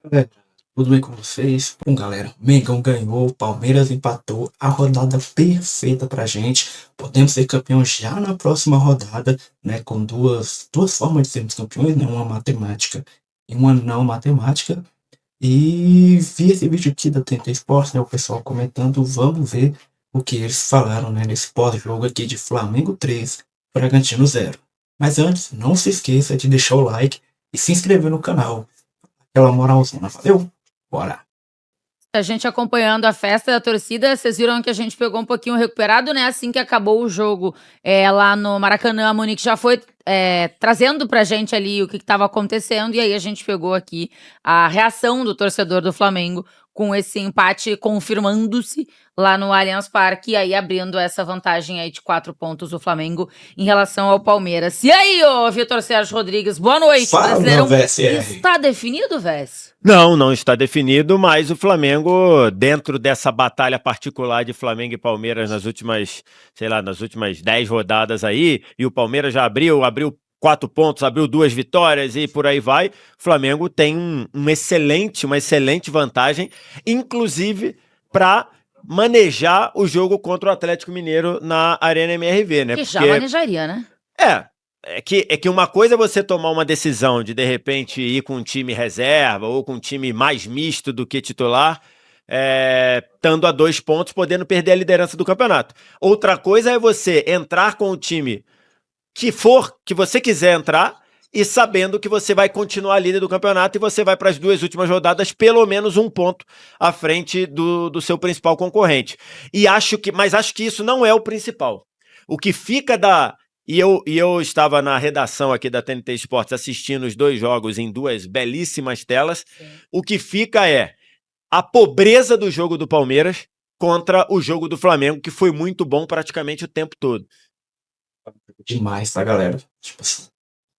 Galera, tudo bem com vocês? Bom, galera, Mengão ganhou, Palmeiras empatou, a rodada perfeita pra gente. Podemos ser campeões já na próxima rodada, né? Com duas formas de sermos campeões, né? Uma matemática e uma não matemática. E vi esse vídeo aqui da TNT Sports, né? O pessoal comentando, vamos ver o que eles falaram, né? Nesse pós-jogo aqui de Flamengo 3, Bragantino 0. Mas antes, não se esqueça de deixar o like e se inscrever no canal. Aquela moralzona, valeu? Bora! A gente acompanhando a festa da torcida, vocês viram que a gente pegou um pouquinho recuperado, né? Assim que acabou o jogo lá no Maracanã, a Monique já foi trazendo pra gente ali o que estava acontecendo, e aí a gente pegou aqui a reação do torcedor do Flamengo com esse empate confirmando-se lá no Allianz Parque, e aí abrindo essa vantagem aí de 4 pontos do Flamengo em relação ao Palmeiras. E aí, ô Vitor Sérgio Rodrigues, boa noite. Fala, Brasileirão VSR. está definido, Vess? Não está definido, mas o Flamengo, dentro dessa batalha particular de Flamengo e Palmeiras nas últimas 10 rodadas aí, e o Palmeiras já abriu 4 pontos, abriu 2 vitórias e por aí vai, o Flamengo tem uma excelente vantagem, inclusive para manejar o jogo contra o Atlético Mineiro na Arena MRV, né? Que já manejaria, né? É que uma coisa é você tomar uma decisão de repente ir com um time reserva ou com um time mais misto do que titular, estando a 2 pontos, podendo perder a liderança do campeonato. Outra coisa é você entrar com o time que você quiser entrar e sabendo que você vai continuar líder do campeonato e você vai para as 2 últimas rodadas pelo menos 1 ponto à frente do seu principal concorrente. Mas acho que isso não é o principal. O que fica E eu estava na redação aqui da TNT Sports assistindo os 2 jogos em 2 belíssimas telas. Sim. O que fica é a pobreza do jogo do Palmeiras contra o jogo do Flamengo, que foi muito bom praticamente o tempo todo. Demais, tá, galera? Tipo assim,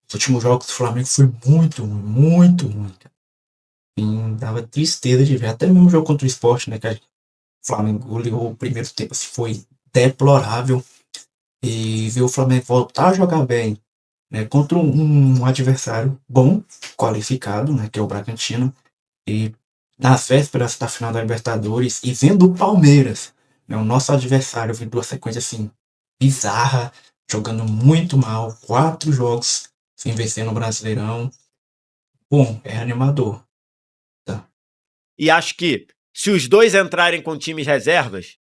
os últimos jogos do Flamengo foi muito ruim, cara. E dava tristeza de ver. Até mesmo o jogo contra o Sport, né? Que o Flamengo goleou o primeiro tempo, assim, foi deplorável. E ver o Flamengo voltar a jogar bem, né, contra um adversário bom, qualificado, né, que é o Bragantino, e nas vésperas da final da Libertadores, e vendo o Palmeiras, né, o nosso adversário, vindo uma sequência assim, bizarra, jogando muito mal, 4 jogos sem vencer no Brasileirão. Bom, é animador. Tá. E acho que se os 2 entrarem com times reservas,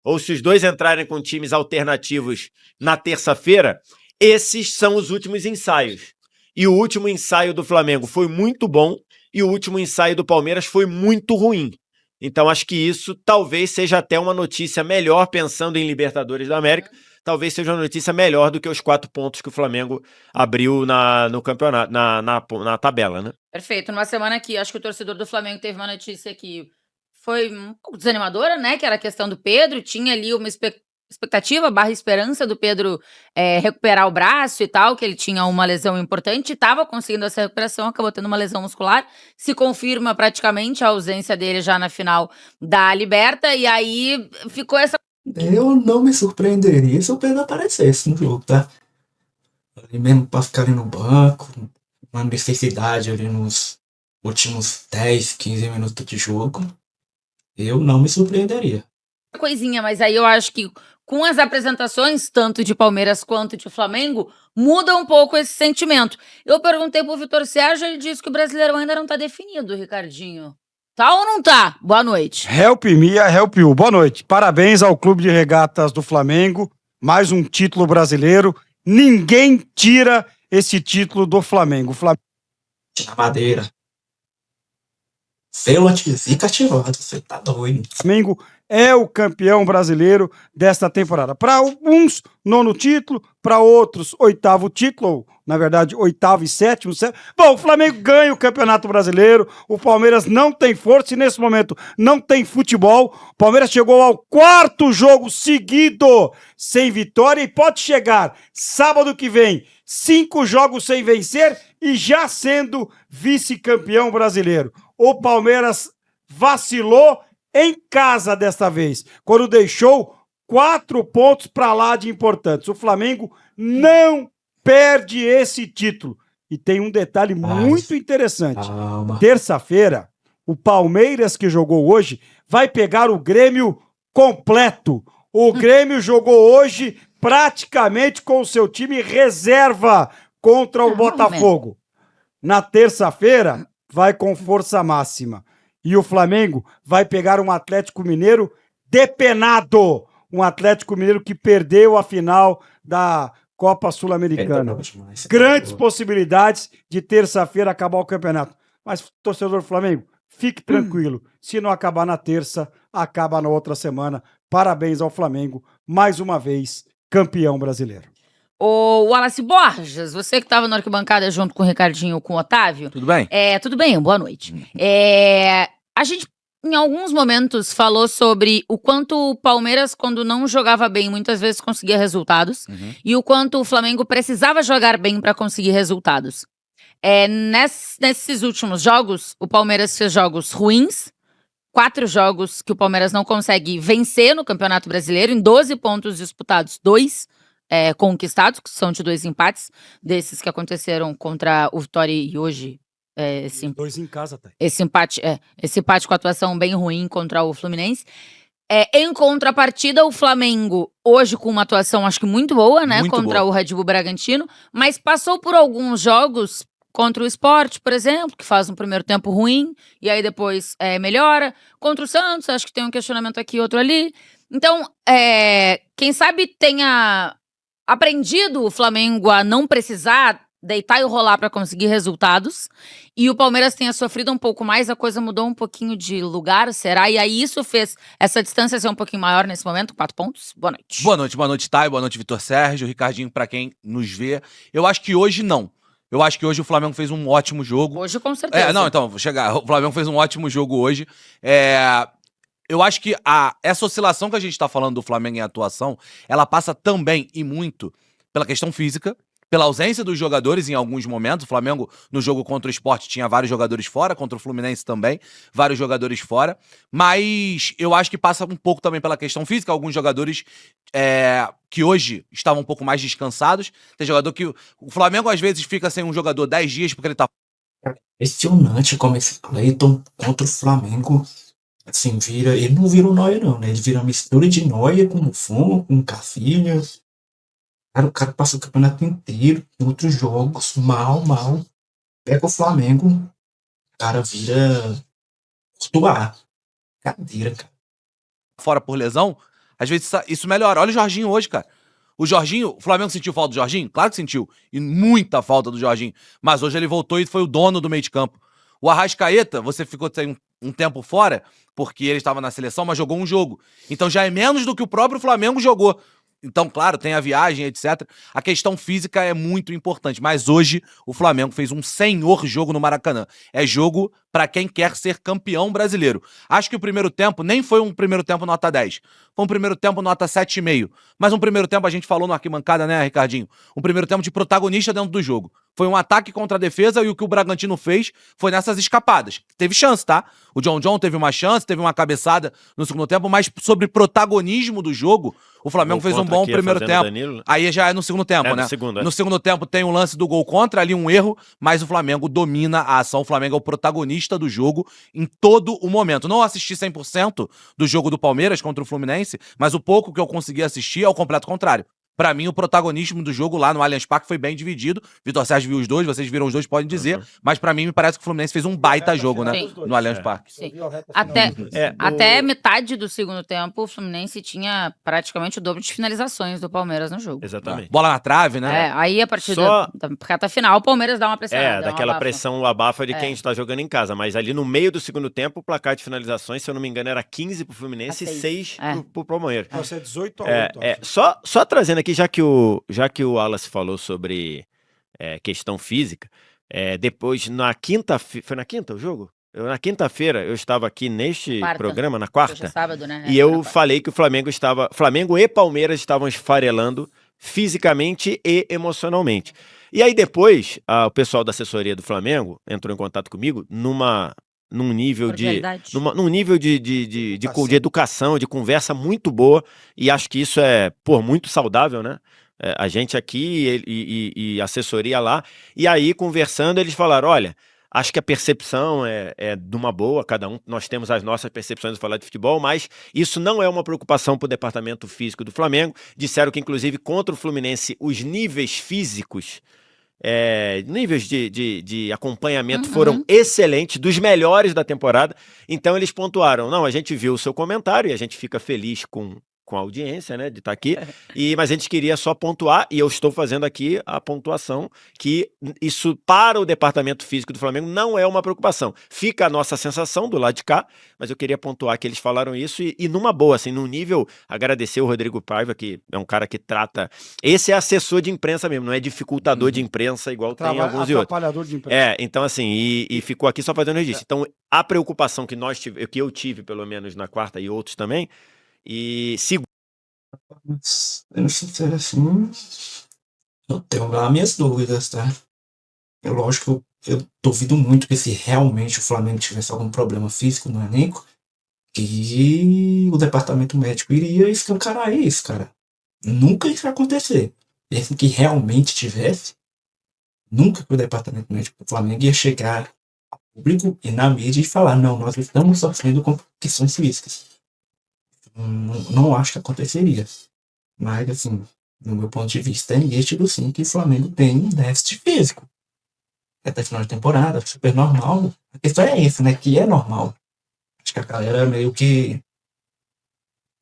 ou se os 2 entrarem com times alternativos na terça-feira, esses são os últimos ensaios. E o último ensaio do Flamengo foi muito bom e o último ensaio do Palmeiras foi muito ruim. Então acho que isso talvez seja até uma notícia melhor, pensando em Libertadores da América, talvez seja uma notícia melhor do que os 4 pontos que o Flamengo abriu no campeonato, na tabela, né? Perfeito. Numa semana aqui, acho que o torcedor do Flamengo teve uma notícia que foi um pouco desanimadora, né? Que era a questão do Pedro. Tinha ali uma expectativa / esperança do Pedro recuperar o braço e tal, que ele tinha uma lesão importante, estava conseguindo essa recuperação, acabou tendo uma lesão muscular. Se confirma praticamente a ausência dele já na final da Liberta, e aí ficou essa... Eu não me surpreenderia se o Pedro aparecesse no jogo, tá? Ali mesmo pra ficar ali no banco, uma necessidade ali nos últimos 10, 15 minutos de jogo. Eu não me surpreenderia. Coisinha, mas aí eu acho que com as apresentações, tanto de Palmeiras quanto de Flamengo, muda um pouco esse sentimento. Eu perguntei pro Vitor Sérgio, ele disse que o Brasileirão ainda não tá definido, Ricardinho. Tá ou não tá? Boa noite. Help me, help you. Boa noite. Parabéns ao Clube de Regatas do Flamengo. Mais um título brasileiro. Ninguém tira esse título do Flamengo. Na madeira. Fica ativado, você tá doido. Flamengo é o campeão brasileiro desta temporada. Para uns, 9º título, para outros, 8º título, na verdade, 8º e 7º. Bom, o Flamengo ganha o Campeonato Brasileiro, o Palmeiras não tem força e nesse momento não tem futebol. O Palmeiras chegou ao 4º jogo seguido sem vitória e pode chegar sábado que vem, 5 jogos sem vencer e já sendo vice-campeão brasileiro. O Palmeiras vacilou em casa desta vez, quando deixou 4 pontos para lá de importantes. O Flamengo não perde esse título. E tem um detalhe muito interessante. Terça-feira, O Palmeiras, que jogou hoje, vai pegar o Grêmio completo. O Grêmio jogou hoje praticamente com o seu time reserva contra o Botafogo. Na terça-feira, vai com força máxima. E o Flamengo vai pegar um Atlético Mineiro depenado. Um Atlético Mineiro que perdeu a final da Copa Sul-Americana. Grandes possibilidades de terça-feira acabar o campeonato. Mas, torcedor do Flamengo, fique tranquilo. Se não acabar na terça, acaba na outra semana. Parabéns ao Flamengo, mais uma vez, campeão brasileiro. O Wallace Borges, você que estava na arquibancada junto com o Ricardinho e com o Otávio. Tudo bem? Tudo bem, boa noite. A gente, em alguns momentos, falou sobre o quanto o Palmeiras, quando não jogava bem, muitas vezes conseguia resultados. E o quanto o Flamengo precisava jogar bem para conseguir resultados. Nesses últimos jogos, o Palmeiras fez jogos ruins. 4 jogos que o Palmeiras não consegue vencer no Campeonato Brasileiro. Em 12 pontos disputados, 2 conquistados, que são de 2 empates, desses que aconteceram contra o Vitória e hoje. 2 em casa, tá? Esse empate com atuação bem ruim contra o Fluminense. Em contrapartida, o Flamengo, hoje com uma atuação acho que muito boa, né? Muito contra boa. o Red Bull Bragantino, mas passou por alguns jogos contra o Sport, por exemplo, que faz um primeiro tempo ruim, e aí depois melhora. Contra o Santos, acho que tem um questionamento aqui, outro ali. Então, quem sabe tenha aprendido o Flamengo a não precisar deitar e rolar para conseguir resultados, e o Palmeiras tenha sofrido um pouco mais, a coisa mudou um pouquinho de lugar, será? E aí isso fez essa distância ser um pouquinho maior nesse momento, 4 pontos? Boa noite. Boa noite, Thay, boa noite, Vitor Sérgio, Ricardinho, pra quem nos vê. Eu acho que hoje não. Eu acho que hoje o Flamengo fez um ótimo jogo. Hoje com certeza. Vou chegar. O Flamengo fez um ótimo jogo hoje. Eu acho que essa oscilação que a gente tá falando do Flamengo em atuação, ela passa também e muito pela questão física, pela ausência dos jogadores em alguns momentos. O Flamengo, no jogo contra o Sport, tinha vários jogadores fora, contra o Fluminense também, vários jogadores fora. Mas eu acho que passa um pouco também pela questão física. Alguns jogadores que hoje estavam um pouco mais descansados. Tem jogador que... O Flamengo, às vezes, fica sem um jogador 10 dias porque ele tá... Impressionante como esse Cleiton contra o Flamengo, assim, ele não vira o Neuer não, né? Ele vira uma mistura de Neuer com o Fumo, com o Casilha. Cara, o cara passa o campeonato inteiro, em outros jogos, mal. Pega o Flamengo, o cara vira Courtois. Cadeira, cara. fora por lesão, às vezes isso melhora. Olha o Jorginho hoje, cara. O Flamengo sentiu falta do Jorginho? Claro que sentiu. E muita falta do Jorginho. Mas hoje ele voltou e foi o dono do meio de campo. O Arrascaeta, você ficou um tempo fora, porque ele estava na seleção, mas jogou um jogo. Então já é menos do que o próprio Flamengo jogou. Então, claro, tem a viagem, etc. A questão física é muito importante. Mas hoje o Flamengo fez um senhor jogo no Maracanã. É jogo para quem quer ser campeão brasileiro. Acho que o primeiro tempo nem foi um primeiro tempo nota 10. Foi um primeiro tempo nota 7,5. Mas um primeiro tempo, a gente falou no arquibancada, né, Ricardinho? Um primeiro tempo de protagonista dentro do jogo. Foi um ataque contra a defesa e o que o Bragantino fez foi nessas escapadas. Teve chance, tá? O John teve uma chance, teve uma cabeçada no segundo tempo, mas sobre protagonismo do jogo, o Flamengo fez um bom primeiro tempo. Danilo. Aí já é no segundo tempo, né? No segundo tempo tem um lance do gol contra, ali um erro, mas o Flamengo domina a ação. O Flamengo é o protagonista do jogo em todo o momento. Não assisti 100% do jogo do Palmeiras contra o Fluminense, mas o pouco que eu consegui assistir é o completo contrário. Pra mim, o protagonismo do jogo lá no Allianz Parque foi bem dividido. Vitor Sérgio viu os dois, vocês viram os dois, podem dizer. Mas pra mim, me parece que o Fluminense fez um baita jogo, né? Sim. No Allianz Parque. Sim. Até metade do segundo tempo, o Fluminense tinha praticamente o dobro de finalizações do Palmeiras no jogo. Exatamente. Bola na trave, né? Aí a partir da reta final, o Palmeiras dá uma pressionada. Daquela pressão, o abafa de quem está jogando em casa. Mas ali no meio do segundo tempo, o placar de finalizações, se eu não me engano, era 15 pro Fluminense e 6 pro Palmeiras. Nossa, é 18-8. Só trazendo aqui, já que o Wallace falou sobre questão física, depois na quinta-feira... Foi na quinta o jogo? Na quinta-feira eu estava aqui neste programa, na quarta, sábado, né? E eu falei que o Flamengo e Palmeiras estavam esfarelando fisicamente e emocionalmente. E aí depois, o pessoal da assessoria do Flamengo entrou em contato comigo num nível de educação, de conversa muito boa, e acho que isso é, muito saudável, né? A gente aqui e a assessoria lá, e aí conversando eles falaram, olha, Acho que a percepção é de uma boa, cada um, nós temos as nossas percepções de falar de futebol, mas isso não é uma preocupação para o departamento físico do Flamengo. Disseram que, inclusive, contra o Fluminense, os níveis físicos, níveis de acompanhamento foram excelentes, dos melhores da temporada. Então eles pontuaram, não, a gente viu o seu comentário e a gente fica feliz com a audiência, né, de estar aqui, mas a gente queria só pontuar, e eu estou fazendo aqui a pontuação, que isso para o departamento físico do Flamengo não é uma preocupação. Fica a nossa sensação do lado de cá, mas eu queria pontuar que eles falaram isso e numa boa, assim, num nível, agradecer o Rodrigo Paiva, que é um cara que trata, esse é assessor de imprensa mesmo, não é dificultador de imprensa igual tem alguns e outros. Atrapalhador de imprensa. Então assim, e ficou aqui só fazendo registro. Então, a preocupação que eu tive, pelo menos na quarta, e outros também, e Sendo sincero assim, eu tenho lá minhas dúvidas, tá? Lógico que eu duvido muito que se realmente o Flamengo tivesse algum problema físico no elenco, que o departamento médico iria escancarar isso, cara. Nunca isso ia acontecer. Mesmo que realmente tivesse, nunca que o departamento médico do Flamengo ia chegar ao público e na mídia e falar, não, nós estamos sofrendo com questões físicas. Não acho que aconteceria. Mas, assim, no meu ponto de vista, é nítido, sim, que o Flamengo tem um déficit físico. Até final de temporada, super normal. A questão é essa, né? Que é normal. Acho que a galera meio que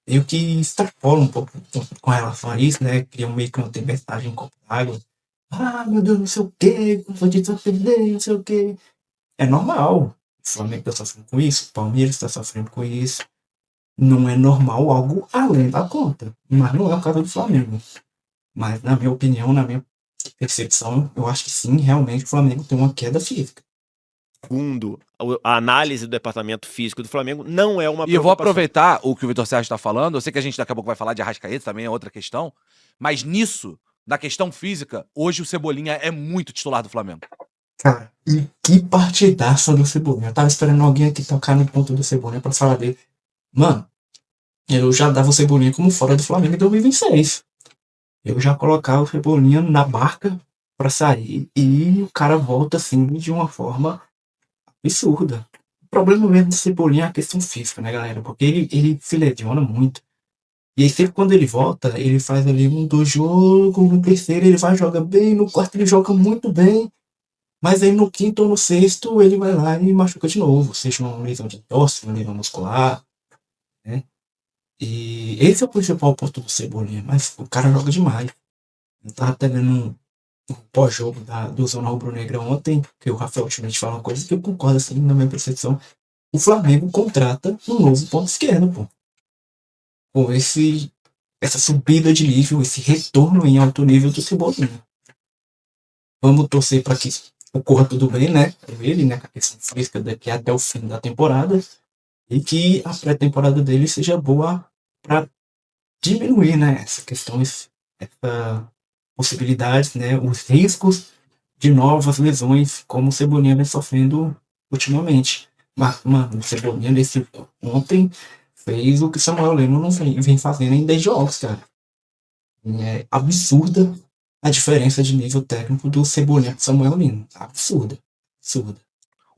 extrapola um pouco com relação a isso, né? Cria meio que uma tempestade em copo d'água. Ah, meu Deus, não sei o quê, vou te surpreender, não sei o quê. É normal. O Flamengo está sofrendo com isso, o Palmeiras está sofrendo com isso. Não é normal algo além da conta. Mas não é o caso do Flamengo. Mas, na minha opinião, na minha percepção, eu acho que sim, realmente o Flamengo tem uma queda física. Segundo a análise do departamento físico do Flamengo, não é uma preocupação. E eu vou aproveitar o que o Vitor Sérgio está falando. Eu sei que a gente daqui a pouco vai falar de Arrascaeta, também é outra questão. Mas nisso, da questão física, hoje o Cebolinha é muito titular do Flamengo. Cara, e que partidaça do Cebolinha. Eu tava esperando alguém aqui tocar no ponto do Cebolinha pra falar dele. Mano, eu já dava o Cebolinha como fora do Flamengo em 2026. Eu já colocava o Cebolinha na barca pra sair e o cara volta assim de uma forma absurda. O problema mesmo do Cebolinha é a questão física, né, galera? Porque ele se lesiona muito. E aí sempre quando ele volta, ele faz ali 2 jogos, no terceiro ele vai jogar bem, no quarto ele joga muito bem. Mas aí no quinto ou no sexto ele vai lá e machuca de novo, seja uma lesão de torce, uma lesão muscular, né? E esse é o principal ponto do Cebolinha, mas o cara joga demais. Eu tava até vendo um pós-jogo do Zona Rubro-Negra ontem, que o Rafael Schmidt fala uma coisa que eu concordo, assim, na minha percepção. O Flamengo contrata um novo ponto esquerdo, pô. Com essa subida de nível, esse retorno em alto nível do Cebolinha. Vamos torcer para que ocorra tudo bem, né? Com ele, né? Com a questão física daqui até o fim da temporada. E que a pré-temporada dele seja boa para diminuir, né? Essa questão, essa possibilidades, né? Os riscos de novas lesões, como o Cebolinha vem sofrendo ultimamente. Mas, mano, o Cebolinha ontem fez o que Samuel Leno não vem fazendo em 10 jogos, cara. E é absurda a diferença de nível técnico do Cebolinha com Samuel Lino. Absurda.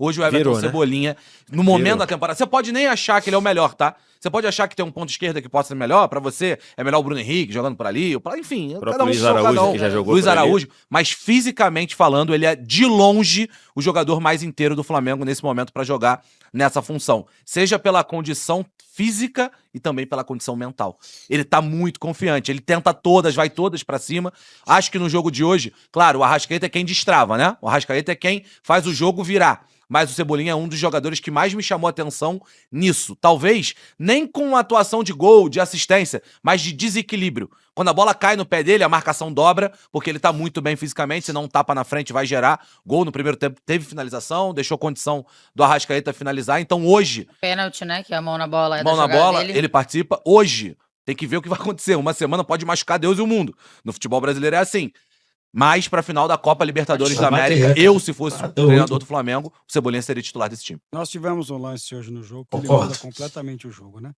Hoje o Everton Virou, né? Cebolinha, no momento Virou. da temporada, você pode nem achar que ele é o melhor, tá? Você pode achar que tem um ponto esquerda que possa ser melhor, pra você é melhor o Bruno Henrique jogando por ali, enfim, cada um Luiz cada Araújo, um. que já jogou Luiz por ali. Araújo, mas fisicamente falando, ele é de longe o jogador mais inteiro do Flamengo nesse momento pra jogar nessa função, seja pela condição física e também pela condição mental. Ele tá muito confiante, ele tenta todas, vai todas pra cima. Acho que no jogo de hoje, claro, o Arrascaeta é quem destrava, né? O Arrascaeta é quem faz o jogo virar. Mas o Cebolinha é um dos jogadores que mais me chamou a atenção nisso. Talvez nem com atuação de gol, de assistência, mas de desequilíbrio. Quando a bola cai no pé dele, a marcação dobra, porque ele tá muito bem fisicamente, se não um tapa na frente vai gerar gol. No primeiro tempo teve finalização, deixou condição do Arrascaeta finalizar. Então hoje... Pênalti, né? Que é a mão na bola. Mão na bola, ele participa. Hoje, tem que ver o que vai acontecer. Uma semana pode machucar Deus e o mundo. No futebol brasileiro é assim. Mas pra final da Copa Libertadores da América, se fosse o treinador do Flamengo, o Cebolinha seria titular desse time. Nós tivemos um lance hoje no jogo que ele muda completamente o jogo, né?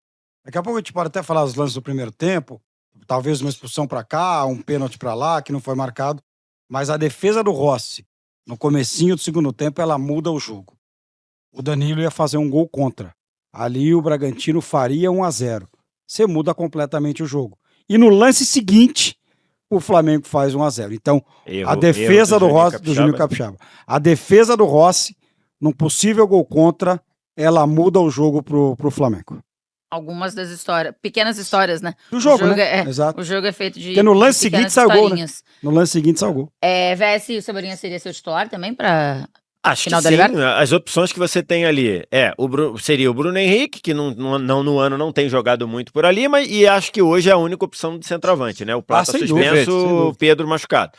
Daqui a pouco a gente pode até falar os lances do primeiro tempo, talvez uma expulsão pra cá, um pênalti pra lá, que não foi marcado, mas a defesa do Rossi No comecinho do segundo tempo, ela muda o jogo. O Danilo ia fazer um gol contra. Ali o Bragantino faria 1-0. Você muda completamente o jogo. E no lance seguinte, o Flamengo faz 1-0. Então, a defesa do Rossi, do Juninho Capixaba. A defesa do Rossi, num possível gol contra, ela muda o jogo pro Flamengo. Algumas das histórias, pequenas histórias, né? Do jogo, né? É, Exato. o jogo é feito de Porque no lance de pequenas seguinte saiu o gol, né? historinhas. No lance seguinte saiu o gol. VS, o Cebolinha seria seu titular também pra Acho final que da sim, Libertadores? as opções que você tem ali seria o Bruno Henrique, que no ano não tem jogado muito por ali, e acho que hoje é a única opção de centroavante, né? O Plata sem suspenso, dúvida, sem o dúvida. Pedro machucado.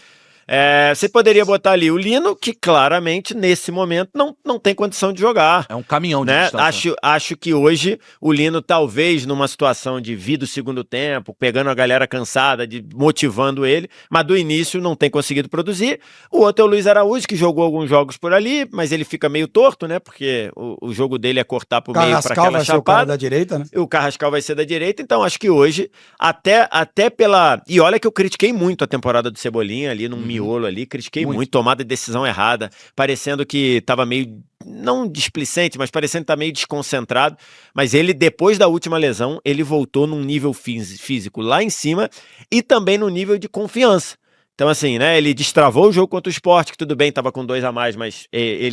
Você poderia botar ali o Lino, que claramente, nesse momento, não tem condição de jogar. É um caminhão de Né? distância. Acho que hoje o Lino, talvez numa situação de vir do segundo tempo, pegando a galera cansada, motivando ele, mas do início não tem conseguido produzir. O outro é o Luiz Araújo, que jogou alguns jogos por ali, mas ele fica meio torto, né? Porque o jogo dele é cortar pro meio para Carrascal aquela vai ser o cara chapada. da direita, né? O Carrascal vai ser da direita, então acho que hoje, até pela... E olha que eu critiquei muito a temporada do Cebolinha ali, num miolo ali, critiquei muito, tomada de decisão errada, parecendo que tava meio, não displicente, mas parecendo que tá meio desconcentrado, mas ele, depois da última lesão, ele voltou num nível físico lá em cima e também no nível de confiança. Então, assim, né, ele destravou o jogo contra o Sport, que tudo bem, tava com 2 a mais, mas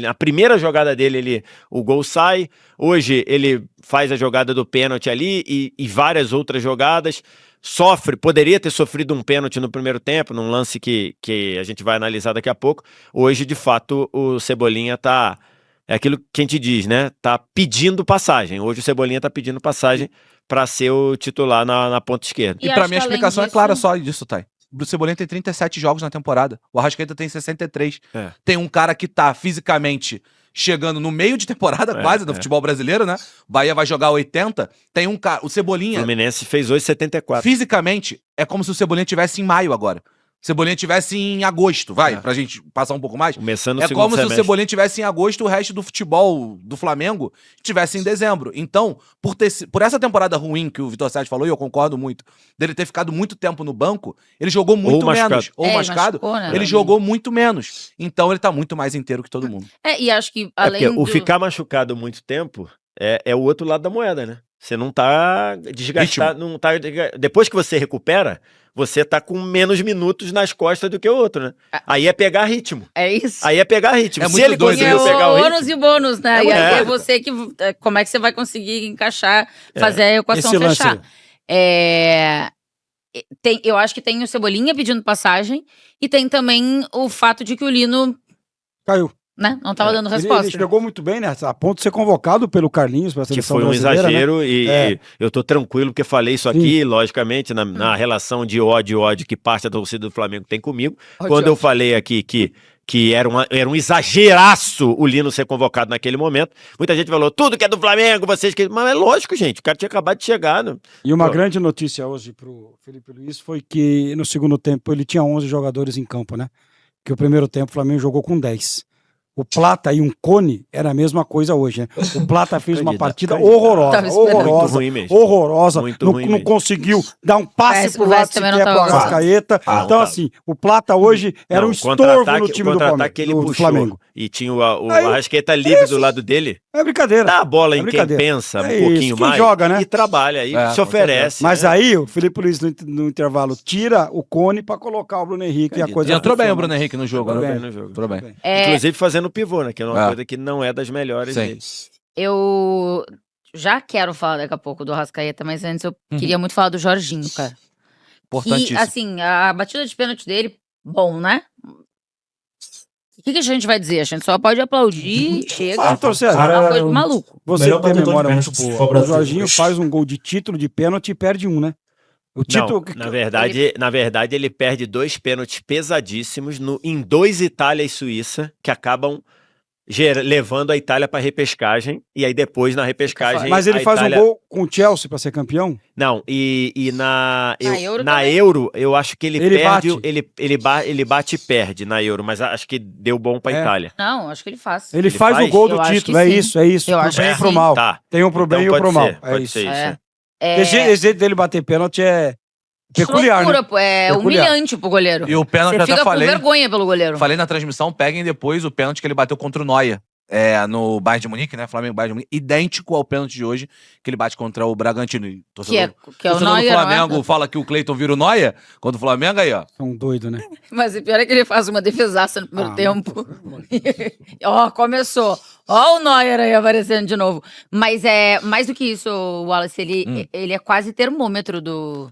a primeira jogada dele, o gol sai. Hoje ele faz a jogada do pênalti ali e várias outras jogadas. Poderia ter sofrido um pênalti no primeiro tempo, num lance que a gente vai analisar daqui a pouco. Hoje, de fato, o Cebolinha tá... É aquilo que a gente diz, né? Tá pedindo passagem. Hoje o Cebolinha tá pedindo passagem para ser o titular na ponta esquerda. E E pra acho mim a que além explicação é disso- clara só disso, Thay. O Cebolinha tem 37 jogos na temporada. O Arrascaeta tem 63. É. Tem um cara que tá fisicamente chegando no meio de temporada quase do futebol brasileiro, né? O Bahia vai jogar 80. Tem um cara... O O Cebolinha, Fluminense fez hoje 74. fisicamente, é como se o Cebolinha tivesse em maio agora. O Cebolinha tivesse em agosto, pra gente passar um pouco mais. Começando o É segundo como se o semestre. Cebolinha tivesse em agosto, o resto do futebol do Flamengo tivesse em dezembro. Então, por essa temporada ruim que o Vitor Sérgio falou, e eu concordo muito, dele ter ficado muito tempo no banco, ele jogou muito machucado. menos. Ou ele machucado, machucou, né? ele jogou muito menos. Então, ele tá muito mais inteiro que todo mundo. E acho que Porque além o ficar machucado muito tempo é o outro lado da moeda, né? Você não tá desgastado, não tá... Depois que você recupera, você tá com menos minutos nas costas do que o outro, né? Aí é pegar ritmo. É isso. Aí é pegar ritmo. É Se muito ele doido conseguiu É o pegar o ônus ritmo... e o bônus, né? É E aí muito é você que... Como é que você vai conseguir encaixar, fazer a equação Esse lance fechar? Eu acho que tem o Cebolinha pedindo passagem e tem também o fato de que o Lino, Caiu. né, não tava dando Ele resposta. chegou muito bem, né? A ponto de ser convocado pelo Carlinhos para a Que seleção foi um brasileira, né? exagero e eu tô tranquilo porque falei isso aqui, logicamente, na relação de ódio que parte da torcida do Flamengo tem comigo. Quando eu falei aqui que era um exageraço o Lino ser convocado naquele momento, muita gente falou, tudo que é do Flamengo, vocês que... Mas é lógico, gente, o cara tinha acabado de chegar, né? E uma Pô. grande notícia hoje pro Felipe Luiz foi que no segundo tempo ele tinha 11 jogadores em campo, né? Que o primeiro tempo o Flamengo jogou com 10. O Plata e um Cone era a mesma coisa hoje, né? O Plata fez uma partida Tava horrorosa, esperando. Muito ruim mesmo. horrorosa. Muito Não, ruim não mesmo. conseguiu dar um passe O pro Vest lado também não sequer pro tava gostando. Arrascaeta. Não Então, tava. assim, o Plata hoje era Não, um o estorvo no time do contra-ataque ele do puxou Flamengo. e tinha o Aí, Arrascaeta livre isso. do lado dele, É brincadeira. dá a bola É em quem brincadeira. pensa É um isso, pouquinho quem mais joga, né? e trabalha, e se com oferece. Mas né? aí o Felipe Luiz no intervalo tira o Cone pra colocar o Bruno Henrique e a coisa E entrou bem o funciona. Bruno Henrique no jogo, Entrou né? bem no jogo. Entrou bem. Bem. Inclusive fazendo pivô, né? Que é uma É. coisa que não é das melhores Sim. dele. Eu já quero falar daqui a pouco do Arrascaeta, mas antes eu queria muito falar do Jorginho, cara. Importantíssimo. E, assim, a batida de pênalti dele, bom, né? O que a gente vai dizer? A gente só pode aplaudir, chega. Torcedor, É uma coisa de maluco. você Melhor que tem batedor de memória pênalti muito do boa. futebol O brasileiro. Jorginho faz um gol de título de pênalti e perde um, né? O título... Não, na verdade, ele perde 2 pênaltis pesadíssimos em 2 Itália e Suíça, que acabam levando a Itália para repescagem, e aí depois na repescagem... Mas ele a faz Itália... um gol com o Chelsea pra ser campeão? Não, e na Euro na também. Euro, eu acho que ele perde, bate. ele bate e perde na Euro, mas acho que deu bom pra É. Itália. Não, acho que ele faz. Ele Ele faz o faz? gol Eu do acho título, que é sim. isso, é isso. Eu Pro acho bem que e pro sim. mal. Tá. Tem um pro bem Então e um pro pode mal. ser, É pode isso. ser isso. É. Esse jeito dele bater pênalti é Peculiar, Loucura, né? pô. É Peculiar. humilhante pro goleiro. E o pênalti, Você eu até fica com falei. vergonha pelo goleiro. Falei na transmissão, peguem depois o pênalti que ele bateu contra o Neuer. No Bayern de Munique, né? Flamengo Bayern de Munique. Idêntico ao pênalti de hoje, que ele bate contra o Bragantino. E Que é o torcedor do Neuer, não é? Flamengo fala que o Cleiton vira o Neuer contra o Flamengo, aí, ó. É um doido, né? Mas o pior é que ele faz uma defesaça no primeiro Ah, tempo. Ó, começou. Ó o Neuer aí aparecendo de novo. Mas é mais do que isso, o Wallace, ele é quase termômetro do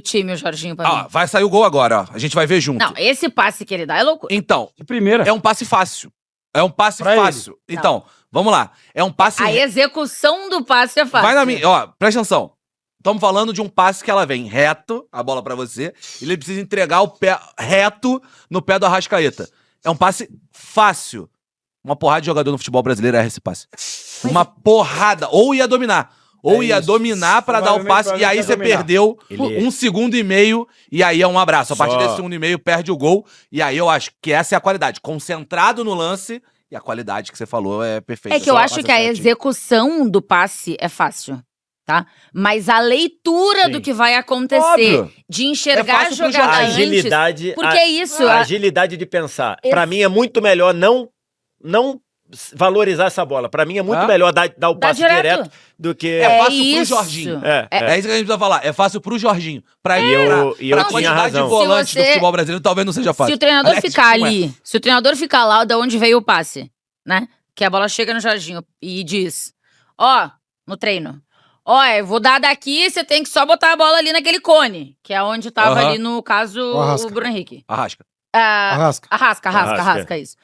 time, o Jorginho, pra Ah, mim. vai sair o gol agora, ó. A gente vai ver junto. Não, esse passe que ele dá é loucura. Então, De primeira. é um passe fácil. É um passe Pra fácil. Então, vamos lá. É um passe... A execução do passe é fácil. Vai na minha... Ó, presta atenção. Estamos falando de um passe que ela vem reto, a bola pra você, e ele precisa entregar o pé reto no pé do Arrascaeta. É um passe fácil. Uma porrada de jogador no futebol brasileiro erra esse passe. Uma porrada. Ou ia dominar. Ou ia isso. dominar pra dar o passe, e aí você perdeu Ele- 1 segundo e meio, e aí é um abraço. A partir Só- desse 1 segundo e meio, perde o gol, e aí eu acho que essa é a qualidade. Concentrado no lance, e a qualidade que você falou é perfeita. É que eu Só acho passa que a certinho. execução do passe é fácil, tá? Mas a leitura Sim. do que vai acontecer, Óbvio. de É enxergar a fácil pro jogada jogador. antes... Agilidade. Porque é isso, A a- agilidade de pensar. Esse- Pra mim é muito melhor não valorizar essa bola. Pra mim é muito Ah? melhor dar o Dá passe direto. direto do que. É fácil pro isso. Jorginho. É, É isso que a gente precisa falar. É fácil pro Jorginho. Pra E ele, eu pra tinha quantidade razão. de volantes Se do você- futebol brasileiro, talvez não seja Se fácil. o treinador Alex, ficar não é. ali, se o treinador ficar lá de onde veio o passe, né? Que a bola chega no Jorginho e diz: ó, no treino, ó, eu vou dar daqui, você tem que só botar a bola ali naquele cone, que é onde tava Aham. ali, no caso, O Arrasca. o Bruno Henrique. Arrasca. Ah, Arrasca. Arrasca, isso.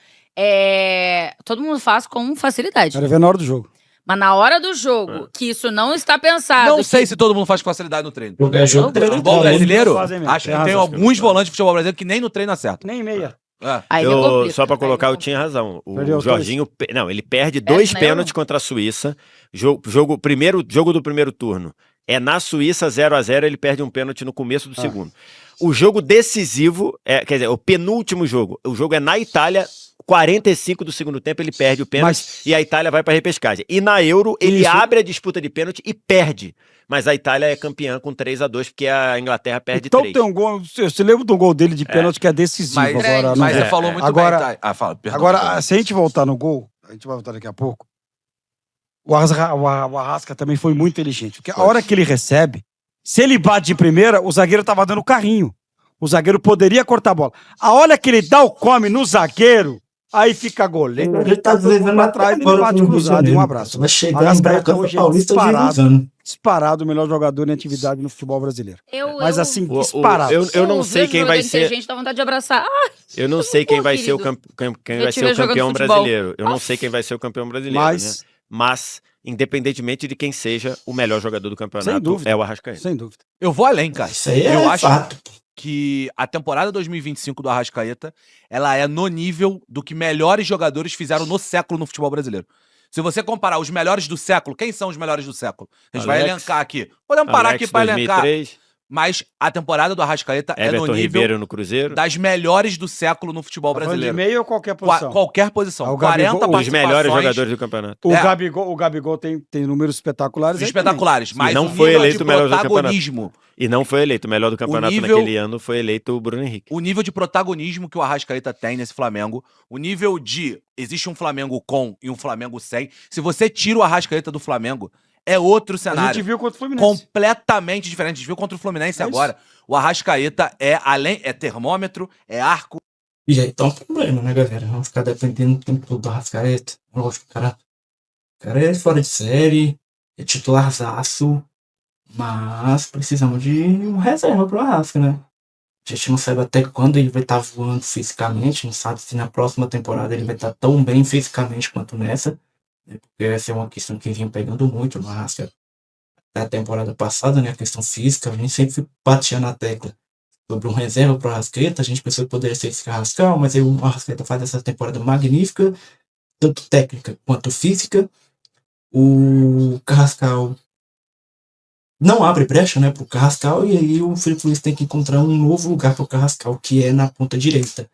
Todo mundo faz com facilidade. Quero ver na hora do jogo. Mas na hora do jogo, que isso não está pensado. Não que- sei se todo mundo faz com facilidade no treino. Jogo é jogo, treino é Futebol treino. brasileiro, fazem mesmo, acho que tem tem razão. alguns volantes de futebol brasileiro que nem no treino acertam. Nem meia. É. Aí Eu, complica, só pra aí colocar, eu complica. tinha razão. Perdeu O os Jorginho. Não, ele perde 2 na pênaltis Euro? contra a Suíça. Jogo do primeiro turno. É na Suíça 0-0, ele perde um pênalti no começo do segundo. O jogo decisivo, quer dizer, o penúltimo jogo. O jogo é na Itália, 45 do segundo tempo, ele perde o pênalti e a Itália vai pra repescagem. E na Euro, ele Isso. abre a disputa de pênalti e perde. Mas a Itália é campeã com 3-2, porque a Inglaterra perde Então 3. tem um gol. Você lembra do gol dele de pênalti que é decisivo Mas, agora? não mas é? você falou muito Agora- bem, tá? Fala, perdão. Agora, se a gente voltar no gol, a gente vai voltar daqui a pouco. O Arrasca também foi muito inteligente. Porque a hora que ele recebe, se ele bate de primeira, o zagueiro tava dando carrinho. O zagueiro poderia cortar a bola. A hora que ele dá o come no zagueiro, aí fica goleiro. Ele tá desenhando pra trás, ele bate cruzado e um abraço. Vai chegar Arrascaeta no hoje é Paulista disparado. deslizando. Disparado o melhor jogador em atividade no futebol brasileiro. Mas assim, O- disparado. eu não sei vejo quem jogador vai ser. inteligente, dá vontade de abraçar. Eu não sei quem Pô, vai ser o, querido. quem Já vai ser tive o jogando campeão futebol. brasileiro. Eu não sei quem vai ser o campeão brasileiro, Mas- né? Mas, independentemente de quem seja o melhor jogador do Sem campeonato, dúvida. é o Arrascaeta. Sem dúvida. Eu vou além, cara. Isso aí é Eu acho fato. que a temporada 2025 do Arrascaeta, ela é no nível do que melhores jogadores fizeram no século no futebol brasileiro. Se você comparar os melhores do século, quem são os melhores do século? A gente vai Alex. elencar aqui. Podemos parar Alex, aqui pra elencar. 2003, Mas a temporada do Arrascaeta é Everton no nível Ribeiro no Cruzeiro. das melhores do século no futebol Tá falando de brasileiro. meio ou qualquer posição? Qualquer posição. Ah, o Gabigol, 40 Os melhores participações jogadores do campeonato. O É. Gabigol tem números espetaculares. aí espetaculares. Mas não o foi nível eleito de o melhor do campeonato. protagonismo, E não foi eleito o melhor do campeonato nível- naquele ano, foi eleito o Bruno Henrique. o nível de protagonismo que o Arrascaeta tem nesse Flamengo, o nível de existe um Flamengo com e um Flamengo sem. Se você tira o Arrascaeta do Flamengo, é outro também. A cenário. gente viu contra o Fluminense. Completamente diferente. A gente viu contra o Fluminense É isso. agora. O Arrascaeta é termômetro, é arco. E aí tá um problema, né, galera? Vamos ficar dependendo do tempo todo do Arrascaeta. Lógico, o cara é fora de série, é titularzaço, mas precisamos de um reserva pro Arrasca, né? A gente não sabe até quando ele vai estar voando fisicamente, não sabe se na próxima temporada ele vai estar tão bem fisicamente quanto nessa, né? Porque essa é uma questão que vinha pegando muito no Arrasca até a temporada passada, né? A questão física, a gente sempre batia na tecla sobre um reserva pro Arrascaeta, a gente pensou que poderia ser esse Carrascal, mas aí o Arrascaeta faz essa temporada magnífica, tanto técnica quanto física. O Carrascal não abre brecha, né, pro Carrascal, e aí o Felipe Luiz tem que encontrar um novo lugar pro Carrascal, que é na ponta direita.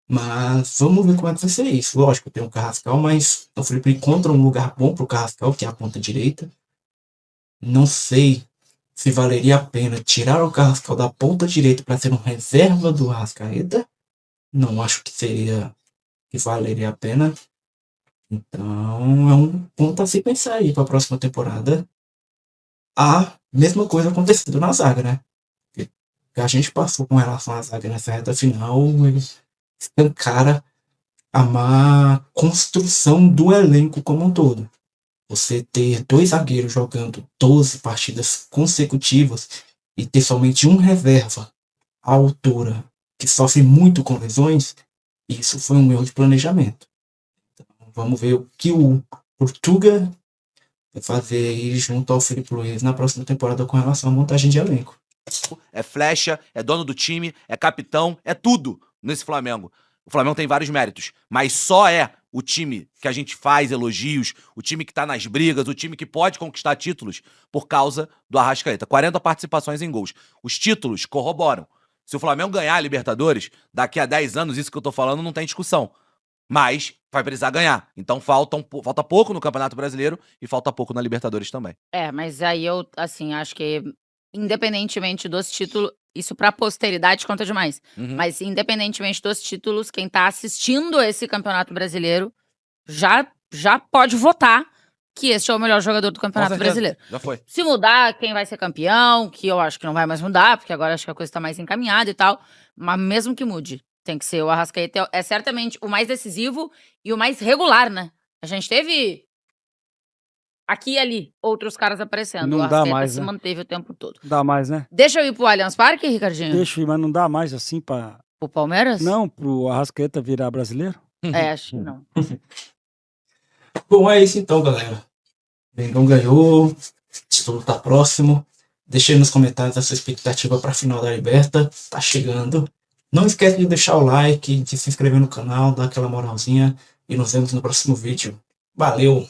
Mas vamos ver como é que vai ser isso. Lógico, tem o Carrascal, mas o Felipe encontra um lugar bom pro Carrascal, que é a ponta direita. Não sei se valeria a pena tirar o Carrascal da ponta direita para ser um reserva do Arrascaeta. Não acho que valeria a pena. Então é um ponto a se pensar aí para a próxima temporada. A mesma coisa acontecendo na zaga, né? Que a gente passou com relação à zaga nessa reta final, ele escancara a má construção do elenco como um todo. Você ter 2 zagueiros jogando 12 partidas consecutivas e ter somente um reserva à altura que sofre muito com lesões, isso foi um erro de planejamento. Então, vamos ver o que o Portuga vai fazer aí junto ao Filipe Luís na próxima temporada com relação à montagem de elenco. É flecha, é dono do time, é capitão, é tudo nesse Flamengo. O Flamengo tem vários méritos, mas só é o time que a gente faz elogios, o time que tá nas brigas, o time que pode conquistar títulos por causa do Arrascaeta. 40 participações em gols. Os títulos corroboram. Se o Flamengo ganhar a Libertadores, daqui a 10 anos, isso que eu tô falando não tem discussão. Mas vai precisar ganhar. Então falta pouco no Campeonato Brasileiro e falta pouco na Libertadores também. Mas aí eu, assim, acho que independentemente dos títulos, isso pra posteridade conta demais. Mas independentemente dos títulos, quem tá assistindo esse Campeonato Brasileiro já pode votar que este é o melhor jogador do Campeonato Com certeza. Brasileiro. Já foi. Se mudar quem vai ser campeão, que eu acho que não vai mais mudar, porque agora acho que a coisa tá mais encaminhada e tal, mas mesmo que mude, tem que ser o Arrascaeta, é certamente o mais decisivo e o mais regular, né? A gente teve aqui e ali outros caras aparecendo. Não o dá Arrascaeta mais, se né? manteve o tempo todo. Dá mais, né? Deixa eu ir pro Allianz Parque, Ricardinho? Deixa eu ir, mas não dá mais assim pra... O Palmeiras? Não, pro Arrascaeta virar brasileiro? Acho que não. Bom, é isso então, galera. Mengão ganhou, o título tá próximo. Deixe aí nos comentários a sua expectativa para a final da Liberta. Tá chegando. Não esquece de deixar o like, de se inscrever no canal, dar aquela moralzinha. E nos vemos no próximo vídeo. Valeu!